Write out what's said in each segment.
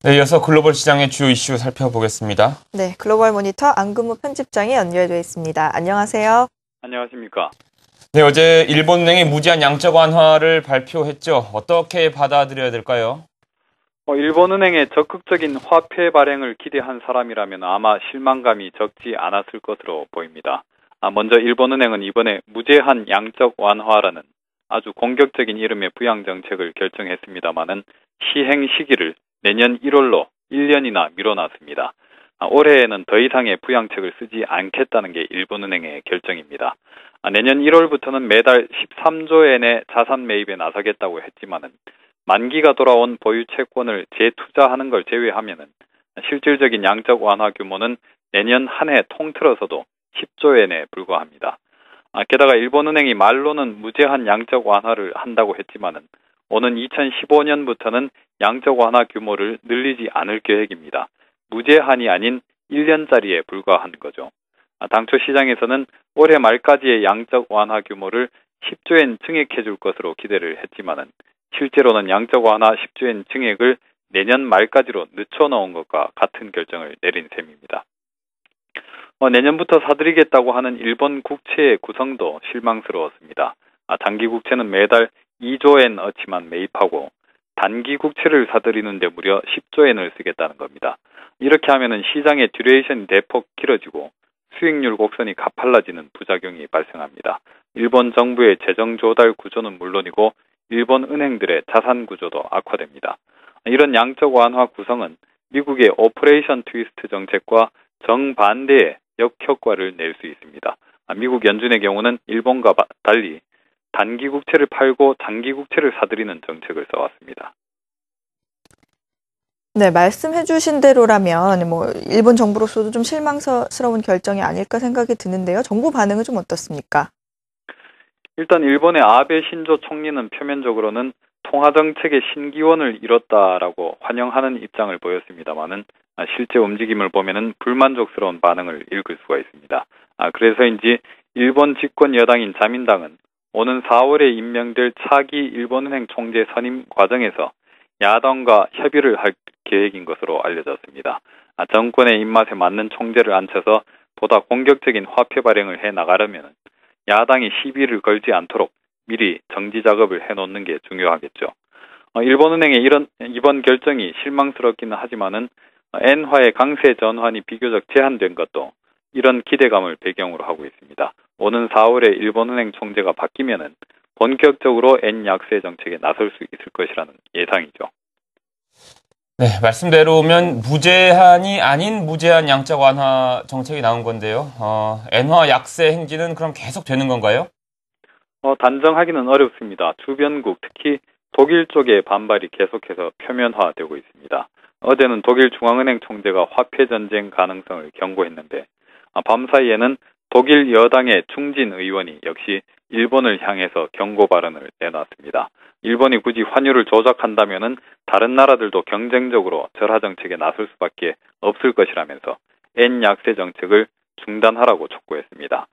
네, 이어서 글로벌 시장의 주요 이슈 살펴보겠습니다. 네, 글로벌 모니터 안근무 편집장이 연결되어 있습니다. 안녕하세요. 안녕하십니까. 네, 어제 일본은행이 무제한 양적 완화를 발표했죠. 어떻게 받아들여야 될까요? 일본은행의 적극적인 화폐 발행을 기대한 사람이라면 아마 실망감이 적지 않았을 것으로 보입니다. 먼저 일본은행은 이번에 무제한 양적 완화라는 아주 공격적인 이름의 부양 정책을 결정했습니다마는 시행 시기를 내년 1월로 1년이나 미뤄놨습니다. 올해에는 더 이상의 부양책을 쓰지 않겠다는 게 일본은행의 결정입니다. 내년 1월부터는 매달 13조엔의 자산 매입에 나서겠다고 했지만은 만기가 돌아온 보유 채권을 재투자하는 걸 제외하면은 실질적인 양적 완화 규모는 내년 한 해 통틀어서도 10조엔에 불과합니다. 게다가 일본은행이 말로는 무제한 양적 완화를 한다고 했지만은 오는 2015년부터는 양적 완화 규모를 늘리지 않을 계획입니다. 무제한이 아닌 1년짜리에 불과한 거죠. 당초 시장에서는 올해 말까지의 양적 완화 규모를 10조엔 증액해 줄 것으로 기대를 했지만은 실제로는 양적 완화 10조엔 증액을 내년 말까지로 늦춰놓은 것과 같은 결정을 내린 셈입니다. 내년부터 사들이겠다고 하는 일본 국채의 구성도 실망스러웠습니다. 장기 국채는 매달 2조엔 어치만 매입하고 단기 국채를 사들이는데 무려 10조엔을 쓰겠다는 겁니다. 이렇게 하면은 시장의 듀레이션이 대폭 길어지고 수익률 곡선이 가팔라지는 부작용이 발생합니다. 일본 정부의 재정 조달 구조는 물론이고 일본 은행들의 자산 구조도 악화됩니다. 이런 양적 완화 구성은 미국의 오퍼레이션 트위스트 정책과 정반대의 역효과를 낼 수 있습니다. 미국 연준의 경우는 일본과 달리 단기 국채를 팔고 장기 국채를 사들이는 정책을 써왔습니다. 네, 말씀해 주신 대로라면 일본 정부로서도 좀 실망스러운 결정이 아닐까 생각이 드는데요. 정부 반응은 좀 어떻습니까? 일단 일본의 아베 신조 총리는 표면적으로는 통화정책의 신기원을 이뤘다라고 환영하는 입장을 보였습니다만은 실제 움직임을 보면은 불만족스러운 반응을 읽을 수가 있습니다. 그래서인지 일본 집권 여당인 자민당은 오는 4월에 임명될 차기 일본은행 총재 선임 과정에서 야당과 협의를 할 계획인 것으로 알려졌습니다. 정권의 입맛에 맞는 총재를 앉혀서 보다 공격적인 화폐 발행을 해 나가려면 야당이 시비를 걸지 않도록 미리 정지 작업을 해놓는 게 중요하겠죠. 일본은행의 이번 결정이 실망스럽기는 하지만은 엔화의 강세 전환이 비교적 제한된 것도 이런 기대감을 배경으로 하고 있습니다. 오는 4월에 일본은행 총재가 바뀌면은 본격적으로 엔 약세 정책에 나설 수 있을 것이라는 예상이죠. 네, 말씀대로면 무제한이 아닌 무제한 양적 완화 정책이 나온 건데요. 엔화 약세 행진은 그럼 계속 되는 건가요? 단정하기는 어렵습니다. 주변국, 특히 독일 쪽의 반발이 계속해서 표면화되고 있습니다. 어제는 독일 중앙은행 총재가 화폐 전쟁 가능성을 경고했는데 밤사이에는 독일 여당의 중진 의원이 역시 일본을 향해서 경고 발언을 내놨습니다. 일본이 굳이 환율을 조작한다면은 다른 나라들도 경쟁적으로 절하 정책에 나설 수밖에 없을 것이라면서 엔 약세 정책을 중단하라고 촉구했습니다.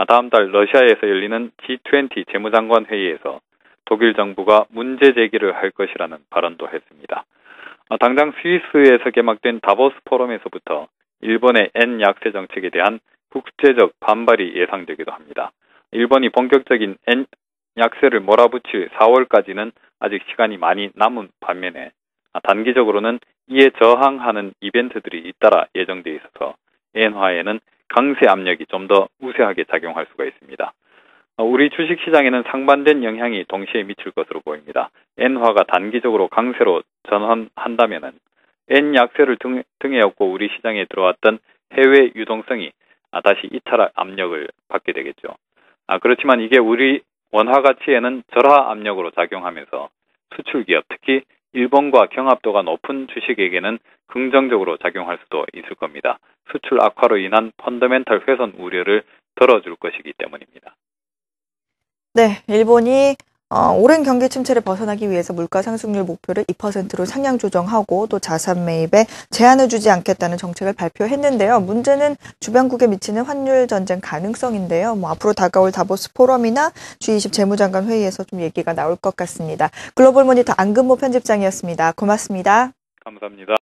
다음 달 러시아에서 열리는 G20 재무장관 회의에서 독일 정부가 문제 제기를 할 것이라는 발언도 했습니다. 당장 스위스에서 개막된 다보스 포럼에서부터 일본의 엔 약세 정책에 대한 국제적 반발이 예상되기도 합니다. 일본이 본격적인 엔 약세를 몰아붙일 4월까지는 아직 시간이 많이 남은 반면에 단기적으로는 이에 저항하는 이벤트들이 잇따라 예정돼 있어서 엔화에는 강세 압력이 좀 더 우세하게 작용할 수가 있습니다. 우리 주식시장에는 상반된 영향이 동시에 미칠 것으로 보입니다. 엔화가 단기적으로 강세로 전환한다면은 엔 약세를 등에 업고 우리 시장에 들어왔던 해외 유동성이 다시 이탈 압력을 받게 되겠죠. 그렇지만 이게 우리 원화 가치에는 절하 압력으로 작용하면서 수출 기업, 특히 일본과 경합도가 높은 주식에게는 긍정적으로 작용할 수도 있을 겁니다. 수출 악화로 인한 펀더멘털 훼손 우려를 덜어줄 것이기 때문입니다. 네, 일본이 오랜 경기 침체를 벗어나기 위해서 물가 상승률 목표를 2%로 상향 조정하고 또 자산 매입에 제한을 주지 않겠다는 정책을 발표했는데요. 문제는 주변국에 미치는 환율 전쟁 가능성인데요. 앞으로 다가올 다보스 포럼이나 G20 재무장관 회의에서 좀 얘기가 나올 것 같습니다. 글로벌 모니터 안근모 편집장이었습니다. 고맙습니다. 감사합니다.